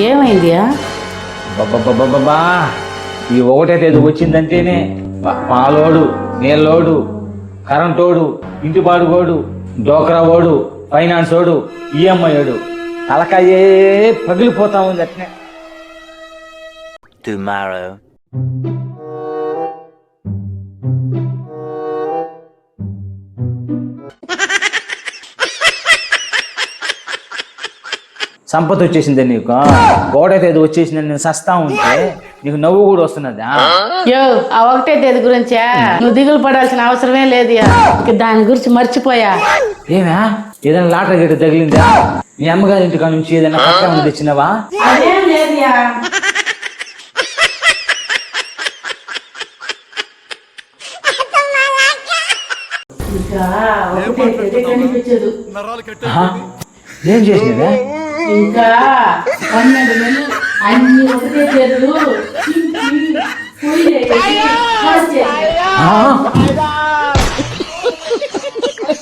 ఏమైందియా? బాబా ఈ ఒకటే తేదీ వచ్చిందంటేనే పాలోడు, నీళ్ళోడు, కరెంటోడు, ఇంటి బాడుగోడు, డోక్రా ఓడు, ఫైనాన్స్ ఓడు, ఈఎంఐ ఓడు తలకాయే పగిలిపోతా ఉంది అట్నే. Tomorrow. సంపద వచ్చేసింది నీకు, ఒకటైతే ఏదో వచ్చేసిందని నేను సస్తా ఉంటే నీకు నవ్వు కూడా వస్తున్నదా? యో, ఆ ఒకటే తేదీ గురించా నువ్వు దిగులు పడాల్సిన అవసరమే లేదు. దాని గురించి మర్చిపోయా. ఏమా ఏదైనా లాటరీ గట్టి తగిలిందా? మీ అమ్మగారి ఇంటికా నుంచి ఏదైనా పట్టణం తెచ్చినావా? అదేం లేదుయా. ఇంకా ఒకటే తేదీ కనిపించదు. ఆహా, ఏం చేసినవే? ఇంకా 12 నెలలు అన్ని ఒకటే తేదీలు ఆ,